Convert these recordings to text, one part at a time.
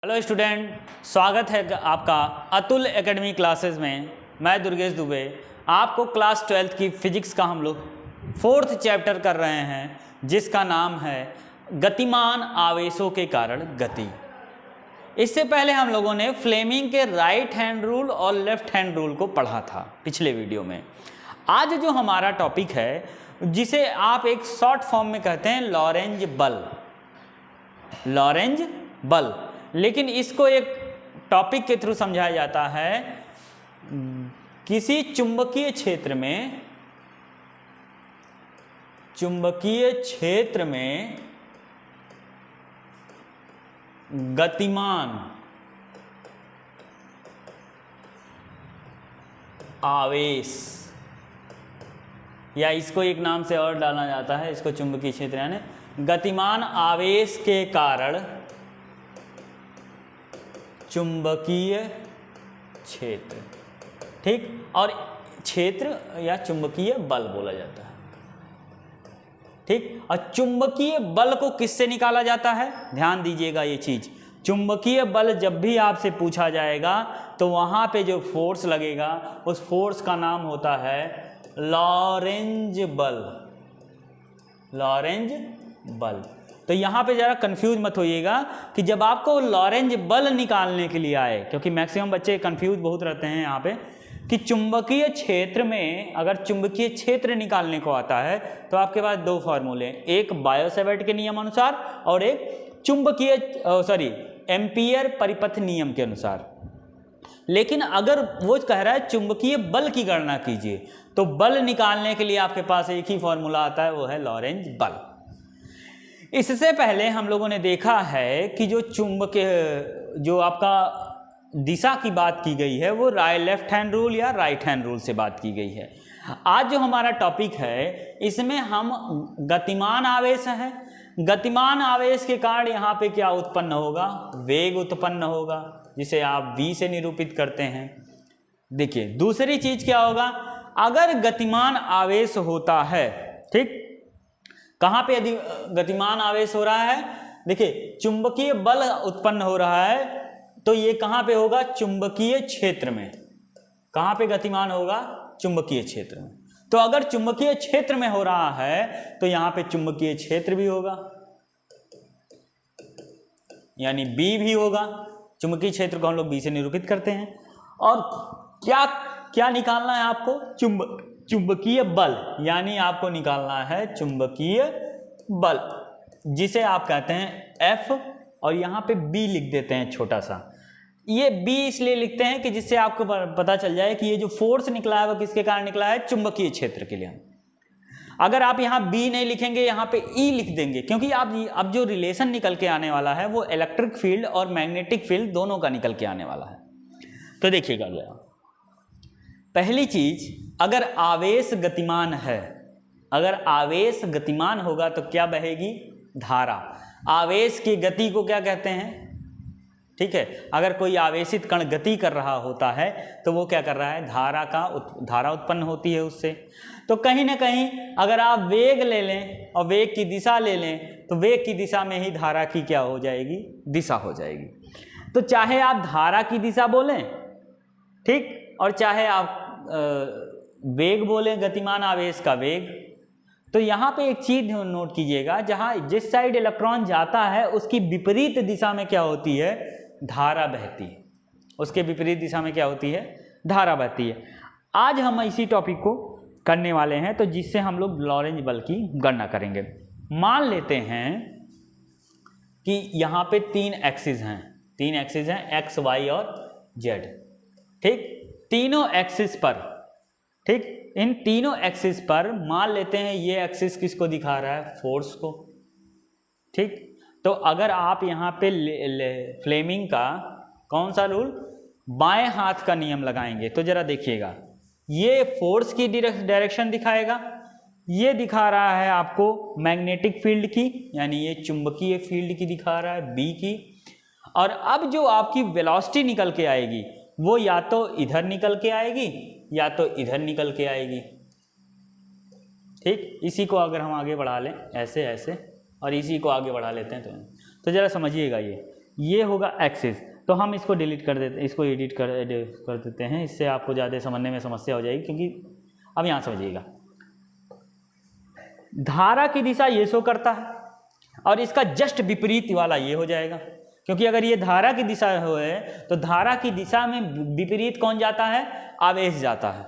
Hello student, स्वागत है आपका अतुल एकेडमी क्लासेस में। मैं दुर्गेश दुबे आपको क्लास 12th की फिजिक्स का हम लोग 4th चैप्टर कर रहे हैं, जिसका नाम है गतिमान आवेशों के कारण गति। इससे पहले हम लोगों ने फ्लेमिंग के राइट हैंड रूल और लेफ्ट हैंड रूल को पढ़ा था पिछले वीडियो में। आज जो हमारा टॉपिक है, जिसे आप एक शॉर्ट फॉर्म में कहते हैं लॉरेंज बल। लॉरेंज बल, लेकिन इसको एक टॉपिक के थ्रू समझाया जाता है। किसी चुंबकीय क्षेत्र में गतिमान आवेश, या इसको एक नाम से और डाला जाता है, इसको चुंबकीय क्षेत्र यानी गतिमान आवेश के कारण चुंबकीय क्षेत्र, ठीक, और क्षेत्र या चुंबकीय बल बोला जाता है, ठीक। और चुंबकीय बल को किससे निकाला जाता है? ध्यान दीजिएगा ये चीज। चुंबकीय बल जब भी आपसे पूछा जाएगा तो वहां पे जो फोर्स लगेगा उस फोर्स का नाम होता है लॉरेंज बल। लॉरेंज बल। तो यहाँ पे ज़रा कंफ्यूज मत होइएगा कि जब आपको लॉरेंज बल निकालने के लिए आए, क्योंकि मैक्सिमम बच्चे कंफ्यूज बहुत रहते हैं यहाँ पे, कि चुंबकीय क्षेत्र में अगर चुंबकीय क्षेत्र निकालने को आता है तो आपके पास दो फार्मूले, एक बायो-सैवर्ट के नियम अनुसार और एक एम्पीयर परिपथ नियम के अनुसार। लेकिन अगर वो कह रहा है चुंबकीय बल की गणना कीजिए, तो बल निकालने के लिए आपके पास एक ही फॉर्मूला आता है, वो है लॉरेंज बल। इससे पहले हम लोगों ने देखा है कि जो आपका दिशा की बात की गई है वो लेफ्ट हैंड रूल या राइट हैंड रूल से बात की गई है। आज जो हमारा टॉपिक है, इसमें हम गतिमान आवेश है। गतिमान आवेश के कारण यहाँ पे क्या उत्पन्न होगा? वेग उत्पन्न होगा, जिसे आप v से निरूपित करते हैं। देखिए, दूसरी चीज क्या होगा? अगर गतिमान आवेश होता है, ठीक, कहाँ पे यदि गतिमान आवेश हो रहा है? देखिए, चुंबकीय बल उत्पन्न हो रहा है, तो ये कहाँ पे होगा? चुंबकीय क्षेत्र में। कहाँ पे गतिमान होगा? चुंबकीय क्षेत्र में। तो अगर चुंबकीय क्षेत्र में हो रहा है तो यहाँ पे चुंबकीय क्षेत्र भी होगा, यानी B भी होगा। चुंबकीय क्षेत्र को हम लोग B से निरूपित करते हैं। और क्या क्या निकालना है आपको? चुंबकीय बल, यानी आपको निकालना है चुंबकीय बल, जिसे आप कहते हैं F, और यहाँ पे B लिख देते हैं छोटा सा। ये B इसलिए लिखते हैं कि जिससे आपको पता चल जाए कि ये जो फोर्स निकला है वो किसके कारण निकला है? चुंबकीय क्षेत्र के लिए। अगर आप यहाँ B नहीं लिखेंगे, यहाँ पे E लिख देंगे, क्योंकि आप अब जो रिलेशन निकल के आने वाला है वो इलेक्ट्रिक फील्ड और मैग्नेटिक फील्ड दोनों का निकल के आने वाला है। तो देखिएगा जरा, पहली चीज, अगर आवेश गतिमान है, अगर आवेश गतिमान होगा तो क्या बहेगी? धारा। आवेश की गति को क्या कहते हैं? ठीक है, अगर कोई आवेशित कण गति कर रहा होता है तो वो क्या कर रहा है? धारा उत्पन्न होती है उससे। तो कहीं ना कहीं अगर आप वेग ले लें और वेग की दिशा ले लें तो वेग की दिशा में ही धारा की क्या हो जाएगी? दिशा हो जाएगी। तो चाहे आप धारा की दिशा बोलें, ठीक, और चाहे आप वेग बोलें, गतिमान आवेश का वेग। तो यहाँ पे एक चीज नोट कीजिएगा, जहाँ जिस साइड इलेक्ट्रॉन जाता है उसकी विपरीत दिशा में क्या होती है? धारा बहती है। उसके विपरीत दिशा में क्या होती है? धारा बहती है। आज हम इसी टॉपिक को करने वाले हैं, तो जिससे हम लोग लॉरेंज बल की गणना करेंगे। मान लेते हैं कि यहाँ पे तीन एक्सिस हैं, एक्स, वाई और जेड, ठीक। तीनों एक्सिस पर, ठीक, इन तीनों एक्सिस पर मान लेते हैं ये एक्सिस किसको दिखा रहा है? फोर्स को, ठीक। तो अगर आप यहाँ पे फ्लेमिंग का कौन सा रूल, बाएं हाथ का नियम लगाएंगे तो जरा देखिएगा, ये फोर्स की डायरेक्शन दिखाएगा, ये दिखा रहा है आपको मैग्नेटिक फील्ड की, यानी ये चुंबकीय फील्ड की दिखा रहा है, B की। और अब जो आपकी वेलोसिटी निकल के आएगी वो या तो इधर निकल के आएगी या तो इधर निकल के आएगी, ठीक। इसी को अगर हम आगे बढ़ा लें ऐसे ऐसे और इसी को आगे बढ़ा लेते हैं तो ज़रा समझिएगा, ये होगा एक्सिस। तो हम इसको डिलीट कर देते, इसको एडिट कर देते हैं, इससे आपको ज़्यादा समझने में समस्या हो जाएगी। क्योंकि अब यहाँ समझिएगा, धारा की दिशा ये शो करता है और इसका जस्ट विपरीत वाला ये हो जाएगा। क्योंकि अगर ये धारा की दिशा है तो धारा की दिशा में विपरीत कौन जाता है? आवेश जाता है।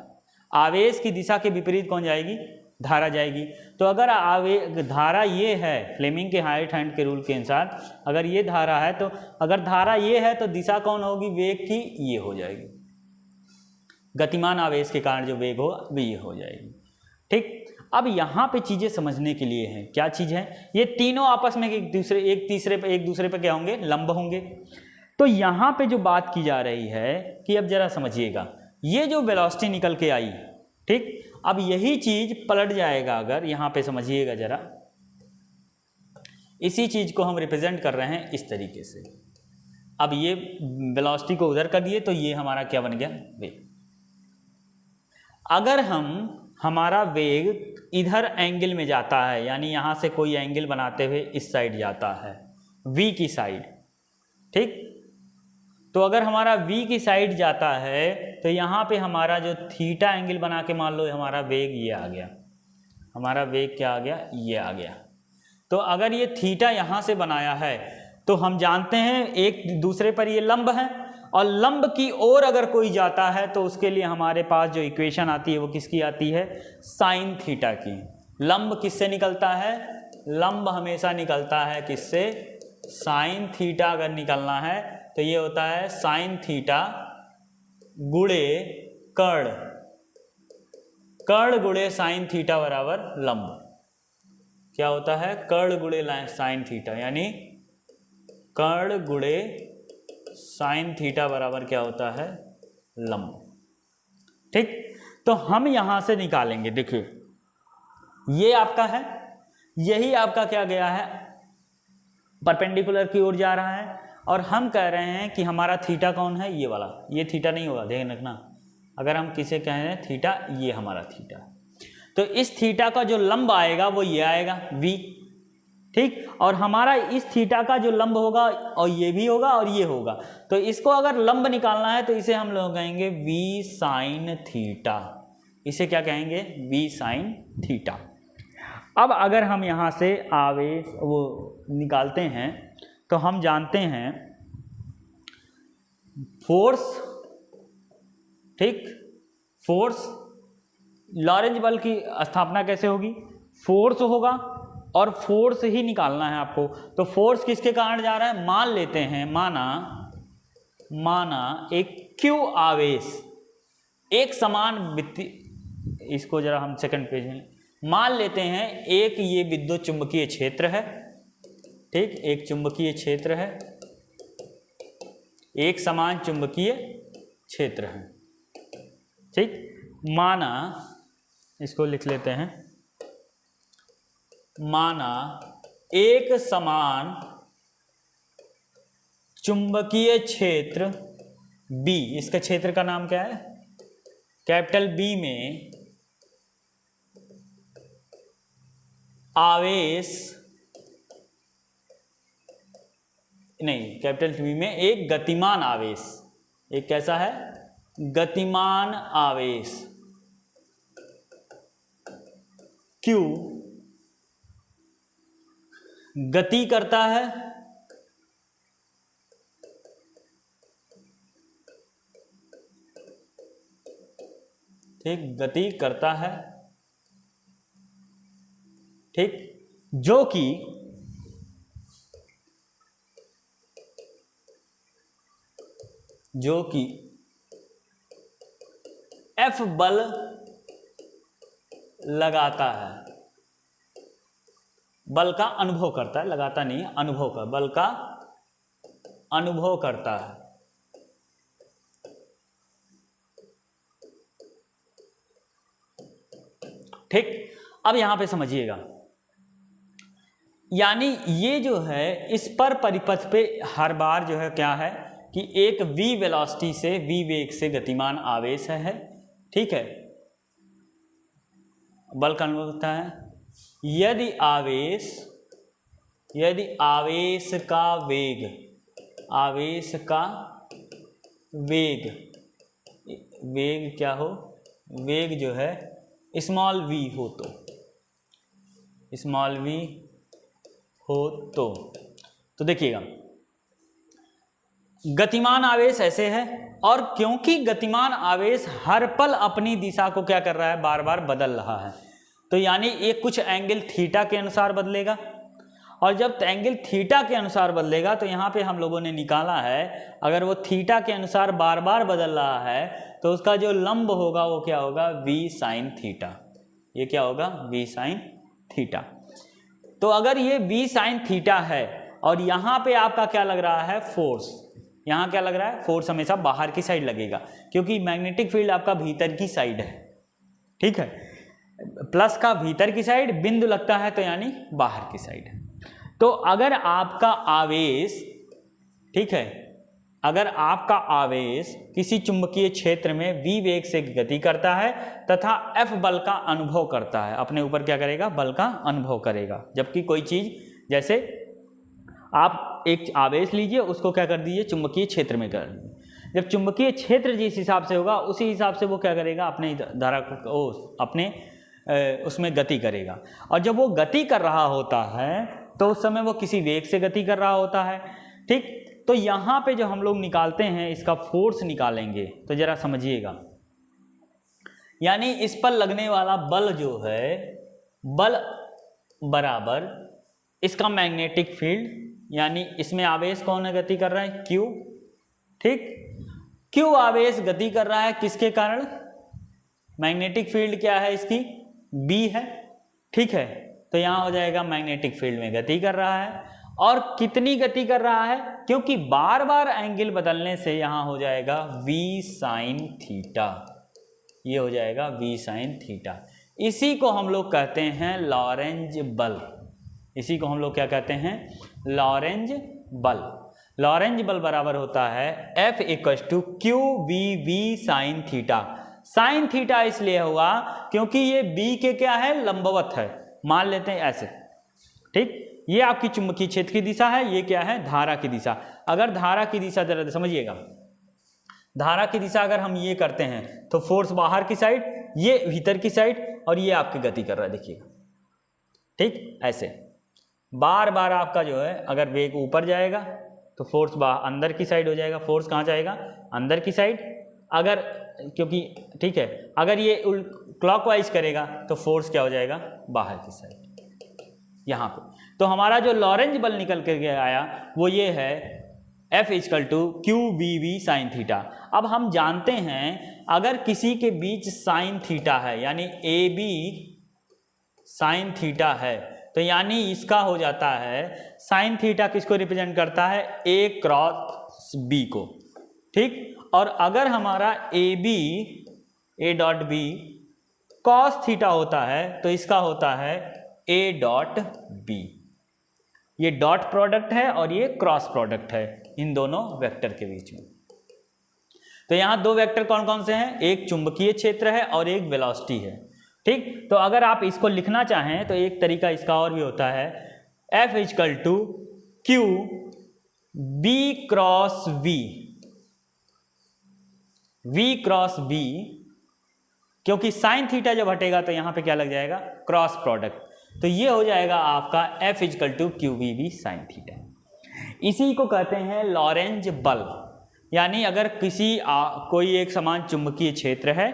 आवेश की दिशा के विपरीत कौन जाएगी? धारा जाएगी। तो अगर धारा ये है, फ्लेमिंग के राइट हैंड के रूल के अनुसार अगर ये धारा है, तो अगर धारा ये है तो दिशा कौन होगी? वेग की ये हो जाएगी। गतिमान आवेश के कारण जो वेग होगा वो ये हो जाएगी। ठीक, अब यहाँ पे चीज़ें समझने के लिए हैं। क्या चीज़ है? ये तीनों आपस में एक दूसरे पे क्या होंगे? लंब होंगे। तो यहाँ पे जो बात की जा रही है कि अब जरा समझिएगा, ये जो वेलोसिटी निकल के आई, ठीक, अब यही चीज पलट जाएगा। अगर यहाँ पे समझिएगा जरा, इसी चीज को हम रिप्रेजेंट कर रहे हैं इस तरीके से। अब ये वेलोसिटी को उधर कर दिए तो ये हमारा क्या बन गया? वेग। अगर हमारा वेग इधर एंगल में जाता है, यानी यहाँ से कोई एंगल बनाते हुए इस साइड जाता है, v की साइड, ठीक, तो अगर हमारा v की साइड जाता है तो यहाँ पे हमारा जो थीटा एंगल बना के मान लो हमारा वेग ये आ गया, हमारा वेग क्या आ गया? ये आ गया। तो अगर ये थीटा यहाँ से बनाया है तो हम जानते हैं एक दूसरे पर ये लंब है, और लंब की ओर अगर कोई जाता है तो उसके लिए हमारे पास जो इक्वेशन आती है वो किसकी आती है? साइन थीटा की। लंब किससे निकलता है? लंब हमेशा निकलता है किससे? Sine theta. अगर निकलना है तो ये होता है साइन थीटा गुणे कर्ण, कर्ण गुणे साइन थीटा बराबर लंब। क्या होता है? कर्ण गुणे साइन थीटा, यानी कर्ण गुणे साइन थीटा बराबर क्या होता है? लंब। ठीक, तो हम यहां से निकालेंगे। देखिए ये आपका है, यही आपका क्या गया है? परपेंडिकुलर की ओर जा रहा है, और हम कह रहे हैं कि हमारा थीटा कौन है? ये वाला। ये थीटा नहीं होगा, ध्यान रखना। अगर हम किसे कह रहे हैं थीटा, ये हमारा थीटा, तो इस थीटा का जो लंब आएगा वो ये आएगा v, ठीक, और हमारा इस थीटा का जो लंब होगा और ये भी होगा और ये होगा, तो इसको अगर लंब निकालना है तो इसे हम लोग कहेंगे v साइन थीटा। इसे क्या कहेंगे? v sine theta. अब अगर हम यहाँ से आवेश वो निकालते हैं तो हम जानते हैं फोर्स, ठीक, फोर्स, लॉरेंज बल की स्थापना कैसे होगी? फोर्स होगा, और फोर्स ही निकालना है आपको। तो फोर्स किसके कारण जा रहा है? मान लेते हैं, माना एक क्यू आवेश एक समान इसको जरा हम सेकंड पेज में मान लेते हैं, एक ये विद्युत चुंबकीय क्षेत्र है, ठीक, एक चुंबकीय क्षेत्र है, एक समान चुंबकीय क्षेत्र है, ठीक। माना, इसको लिख लेते हैं, माना एक समान चुंबकीय क्षेत्र B, इसका क्षेत्र का नाम क्या है? कैपिटल B में आवेश, नहीं, कैपिटल B में एक गतिमान आवेश, एक कैसा है? गतिमान आवेश Q गति करता है, ठीक, गति करता है, ठीक, जो कि F बल लगाता है, बल का अनुभव करता है, लगाता नहीं, अनुभव का, बल का अनुभव करता है। ठीक, अब यहां पे समझिएगा, यानी ये जो है इस पर परिपथ पे हर बार जो है क्या है कि एक v वेलोसिटी से, v वेग से गतिमान आवेश है, ठीक है, बल का अनुभव होता है। यदि आवेश का वेग आवेश का वेग, वेग क्या हो, वेग जो है स्मॉल v हो तो, स्मॉल v हो तो देखिएगा गतिमान आवेश ऐसे है, और क्योंकि गतिमान आवेश हर पल अपनी दिशा को क्या कर रहा है, बार बार बदल रहा है, तो यानी एक कुछ एंगल थीटा के अनुसार बदलेगा, और जब एंगल थीटा के अनुसार बदलेगा तो यहाँ पे हम लोगों ने निकाला है, अगर वो थीटा के अनुसार बार बार बदल रहा है तो उसका जो लंब होगा वो क्या होगा, v साइन थीटा। ये क्या होगा, v साइन थीटा। तो अगर ये v साइन थीटा है और यहाँ पे आपका क्या लग रहा है, फोर्स, यहाँ क्या लग रहा है, फोर्स हमेशा बाहर की साइड लगेगा, क्योंकि मैग्नेटिक फील्ड आपका भीतर की साइड है, ठीक है, प्लस का भीतर की साइड, बिंदु लगता है तो यानी बाहर की साइड है। तो अगर आपका आवेश, ठीक है, अगर आपका आवेश किसी चुंबकीय क्षेत्र में v वेग से गति करता है तथा F बल का अनुभव करता है, अपने ऊपर क्या करेगा, बल का अनुभव करेगा, जबकि कोई चीज, जैसे आप एक आवेश लीजिए, उसको क्या कर दीजिए, चुंबकीय क्षेत्र में कर दीजिए, जब चुंबकीय क्षेत्र जिस हिसाब से होगा उसी हिसाब से वो क्या करेगा, अपने धारा को अपने उसमें गति करेगा, और जब वो गति कर रहा होता है तो उस समय वो किसी वेग से गति कर रहा होता है, ठीक। तो यहाँ पे जो हम लोग निकालते हैं, इसका फोर्स निकालेंगे, तो जरा समझिएगा, यानी इस पर लगने वाला बल जो है, बल बराबर इसका मैग्नेटिक फील्ड, यानी इसमें आवेश कौन है, गति कर रहा है, Q, ठीक। Q आवेश गति कर रहा है किसके कारण, मैग्नेटिक फील्ड क्या है इसकी, B है, ठीक है। तो यहाँ हो जाएगा मैग्नेटिक फील्ड में गति कर रहा है, और कितनी गति कर रहा है, क्योंकि बार बार एंगल बदलने से यहाँ हो जाएगा v साइन थीटा, ये हो जाएगा v साइन थीटा। इसी को हम लोग कहते हैं लॉरेंज बल, इसी को हम लोग क्या कहते हैं, लॉरेंज बल। लॉरेंज बल बराबर होता है F = QVV sine theta. Sine theta इसलिए हुआ क्योंकि ये B के क्या है, लंबवत है, मान लेते हैं ऐसे, ठीक। ये आपकी चुंबकीय क्षेत्र की दिशा है, ये क्या है, धारा की दिशा। अगर धारा की दिशा जरा समझिएगा, धारा की दिशा अगर हम ये करते हैं तो फोर्स बाहर की साइड, ये भीतर की साइड, और ये आपकी गति कर रहा है, देखिएगा, ठीक। ऐसे बार बार आपका जो है, अगर वेग ऊपर जाएगा तो फोर्स अंदर की साइड हो जाएगा, फोर्स कहाँ जाएगा, अंदर की साइड, अगर, क्योंकि ठीक है, अगर ये क्लॉकवाइज करेगा तो फोर्स क्या हो जाएगा, बाहर की साइड, यहाँ पे। तो हमारा जो लॉरेंज बल निकल के आया वो ये है F = QVV साइन थीटा। अब हम जानते हैं अगर किसी के बीच साइन थीटा है, यानी AB साइन थीटा है, तो यानी इसका हो जाता है, साइन थीटा किसको रिप्रेजेंट करता है, A क्रॉस B को, ठीक। और अगर हमारा A.B कॉस थीटा होता है तो इसका होता है A.B। ये डॉट प्रोडक्ट है और ये क्रॉस प्रोडक्ट है इन दोनों वेक्टर के बीच में। तो यहाँ दो वेक्टर कौन कौन से हैं, एक चुंबकीय क्षेत्र है और एक वेलोसिटी है, ठीक। तो अगर आप इसको लिखना चाहें तो एक तरीका इसका और भी होता है, F = QB cross V cross B, क्योंकि साइन थीटा जब हटेगा तो यहाँ पे क्या लग जाएगा, क्रॉस प्रोडक्ट। तो ये हो जाएगा आपका F = QVV साइन थीटा। इसी को कहते हैं लॉरेंज बल। यानी अगर किसी कोई एक समान चुंबकीय क्षेत्र है,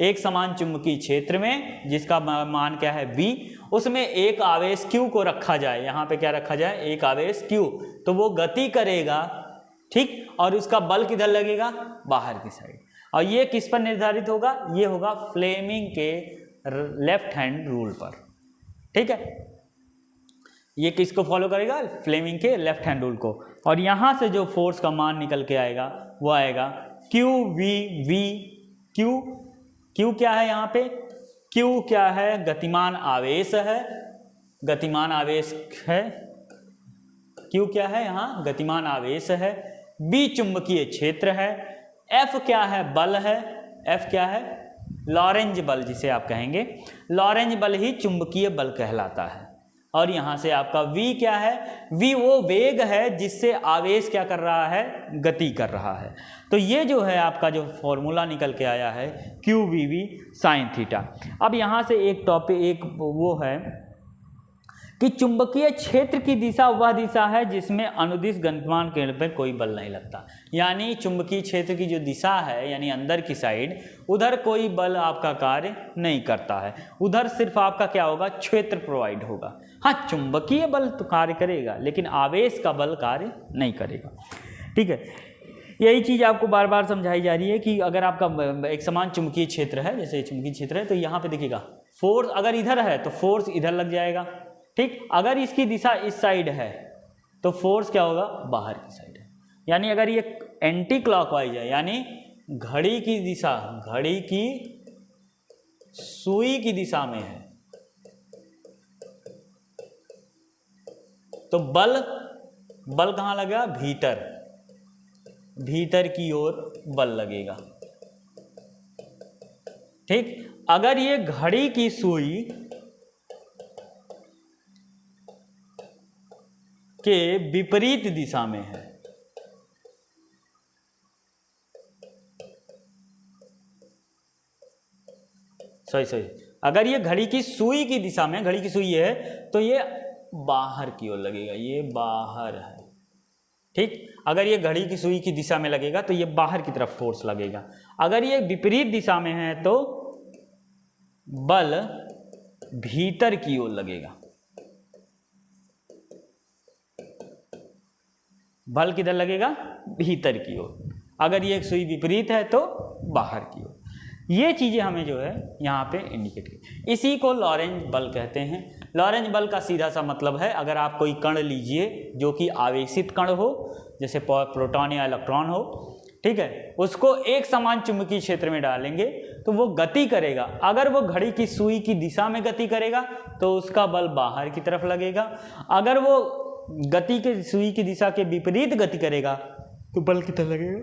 एक समान चुंबकीय क्षेत्र में जिसका मान क्या है V, उसमें एक आवेश Q को रखा जाए, यहाँ पे क्या रखा जाए, एक आवेश Q, तो वो गति करेगा, ठीक, और उसका बल किधर लगेगा, बाहर की साइड। और ये किस पर निर्धारित होगा, ये होगा फ्लेमिंग के लेफ्ट हैंड रूल पर, ठीक है। ये किसको फॉलो करेगा, फ्लेमिंग के लेफ्ट हैंड रूल को। और यहाँ से जो फोर्स का मान निकल के आएगा वो आएगा QVV। Q क्या है यहाँ पे, Q क्या है, गतिमान आवेश है, गतिमान आवेश है, Q क्या है यहाँ, गतिमान आवेश है। B चुंबकीय क्षेत्र है। F क्या है, बल है। F क्या है, लॉरेंज बल जिसे आप कहेंगे। लॉरेंज बल ही चुंबकीय बल कहलाता है। और यहाँ से आपका v क्या है, v वो वेग है जिससे आवेश क्या कर रहा है, गति कर रहा है। तो ये जो है आपका जो फॉर्मूला निकल के आया है QVV साइन थीटा। अब यहाँ से एक टॉपिक एक वो है कि चुंबकीय क्षेत्र की दिशा वह दिशा है जिसमें अनुदिश गतिमान केंद्र पर कोई बल नहीं लगता। यानी चुंबकीय क्षेत्र की जो दिशा है यानी अंदर की साइड, उधर कोई बल आपका कार्य नहीं करता है, उधर सिर्फ आपका क्या होगा, क्षेत्र प्रोवाइड होगा। हाँ, चुंबकीय बल तो कार्य करेगा लेकिन आवेश का बल कार्य नहीं करेगा। ठीक है, यही चीज़ आपको बार बार समझाई जा रही है कि अगर आपका एक समान चुंबकीय क्षेत्र है, जैसे चुंबकीय क्षेत्र है तो यहाँ पे देखिएगा फोर्स अगर इधर है तो फोर्स इधर लग जाएगा। ठीक, अगर इसकी दिशा इस साइड है तो फोर्स क्या होगा, बाहर की साइड है। यानी अगर ये एंटी क्लॉकवाइज है यानी घड़ी की दिशा, घड़ी की सुई की दिशा में है, तो बल कहाँ लगेगा, भीतर, भीतर की ओर बल लगेगा। ठीक, अगर ये घड़ी की सुई के विपरीत दिशा में है, सही अगर ये घड़ी की सुई की दिशा में, घड़ी की सुई है तो ये बाहर की ओर लगेगा, ये बाहर है। ठीक, अगर ये घड़ी की सुई की दिशा में लगेगा तो ये बाहर की तरफ फोर्स लगेगा। अगर ये विपरीत दिशा में है तो बल भीतर की ओर लगेगा। बल किधर लगेगा, भीतर की ओर। अगर ये सुई विपरीत है तो बाहर की ओर। ये चीजें हमें जो है यहाँ पे इंडिकेट की, इसी को लॉरेंज बल कहते हैं। लॉरेंज बल का सीधा सा मतलब है, अगर आप कोई कण लीजिए जो कि आवेशित कण हो, जैसे प्रोटॉन या इलेक्ट्रॉन हो, ठीक है, उसको एक समान चुंबकीय क्षेत्र में डालेंगे तो वो गति करेगा। अगर वो घड़ी की सुई की दिशा में गति करेगा तो उसका बल बाहर की तरफ लगेगा। अगर वो गति के सुई की दिशा के विपरीत गति करेगा तो बल कितना लगेगा,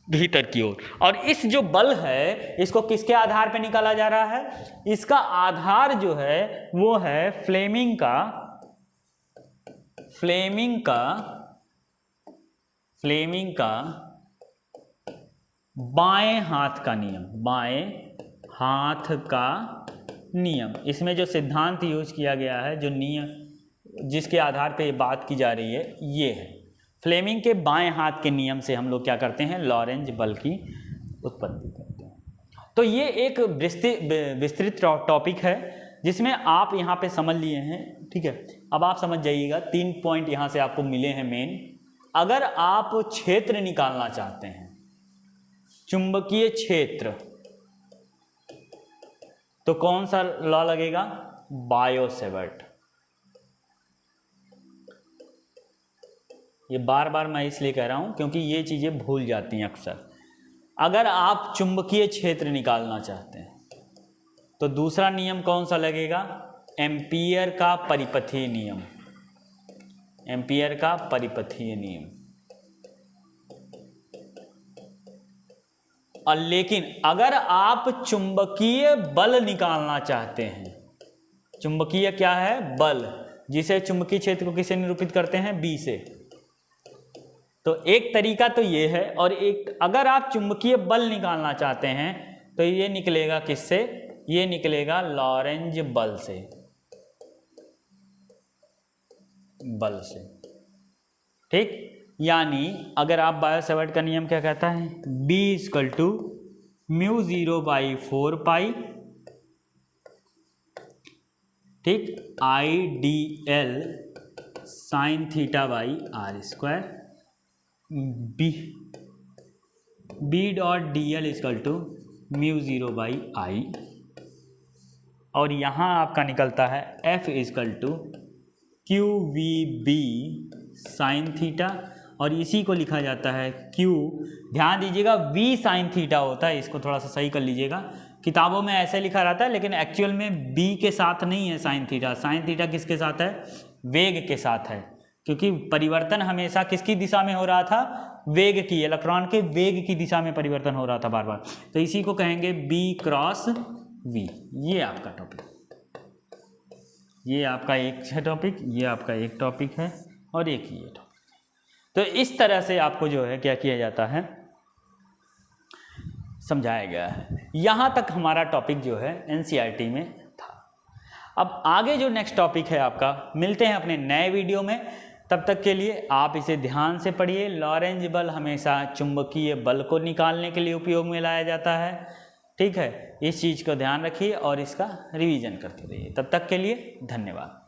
भीतर की ओर। और इस जो बल है इसको किसके आधार पर निकाला जा रहा है, इसका आधार जो है वो है फ्लेमिंग का बाएं हाथ का नियम, बाएं हाथ का नियम। इसमें जो सिद्धांत यूज किया गया है, जो नियम जिसके आधार पे ये बात की जा रही है, ये है फ्लेमिंग के बाएं हाथ के नियम से हम लोग क्या करते हैं, लॉरेंज बल की उत्पत्ति करते हैं। तो ये एक विस्तृत टॉपिक है जिसमें आप यहाँ पे समझ लिए हैं। ठीक है, अब आप समझ जाइएगा, 3 पॉइंट यहाँ से आपको मिले हैं मेन। अगर आप क्षेत्र निकालना चाहते हैं, चुंबकीय क्षेत्र, तो कौन सा लॉ लगेगा, बायो-सेवर्ट। ये बार बार मैं इसलिए कह रहा हूं क्योंकि ये चीजें भूल जाती हैं अक्सर। अगर आप चुंबकीय क्षेत्र निकालना चाहते हैं तो दूसरा नियम कौन सा लगेगा, एम्पियर का परिपथीय नियम, एम्पियर का परिपथीय नियम। और लेकिन अगर आप चुंबकीय बल निकालना चाहते हैं, चुंबकीय क्या है, बल, जिसे चुंबकीय क्षेत्र को किससे निरूपित करते हैं, बी से, तो एक तरीका तो ये है। और एक, अगर आप चुंबकीय बल निकालना चाहते हैं तो ये निकलेगा किससे, ये निकलेगा लॉरेंज बल से, बल से। ठीक, यानी अगर आप बायो-सेवर्ट का नियम क्या कहता है, B = μ0/4π, ठीक, IDL sin θ/r², B.dl = μ0/I, और यहाँ आपका निकलता है F = QVB sin θ, और इसी को लिखा जाता है Q, ध्यान दीजिएगा V sin θ होता है, इसको थोड़ा सा सही कर लीजिएगा। किताबों में ऐसे लिखा रहता है लेकिन एक्चुअल में B के साथ नहीं है sin θ। sin θ किसके साथ है, वेग के साथ है, क्योंकि परिवर्तन हमेशा किसकी दिशा में हो रहा था, वेग की, इलेक्ट्रॉन के वेग की दिशा में परिवर्तन हो रहा था बार बार, तो इसी को कहेंगे B × V। ये आपका टॉपिक। ये आपका एक है टॉपिक, ये आपका एक टॉपिक है और एक ये टॉपिक। तो इस तरह से आपको जो है क्या किया जाता है, समझाया गया है। यहाँ तक हमारा टॉपिक जो है एनसीईआरटी में था। अब आगे जो नेक्स्ट टॉपिक है आपका, मिलते हैं अपने नए वीडियो में। तब तक के लिए आप इसे ध्यान से पढ़िए। लॉरेंज बल हमेशा चुंबकीय बल को निकालने के लिए उपयोग में लाया जाता है, ठीक है। इस चीज़ को ध्यान रखिए और इसका रिवीजन करते रहिए। तब तक के लिए धन्यवाद।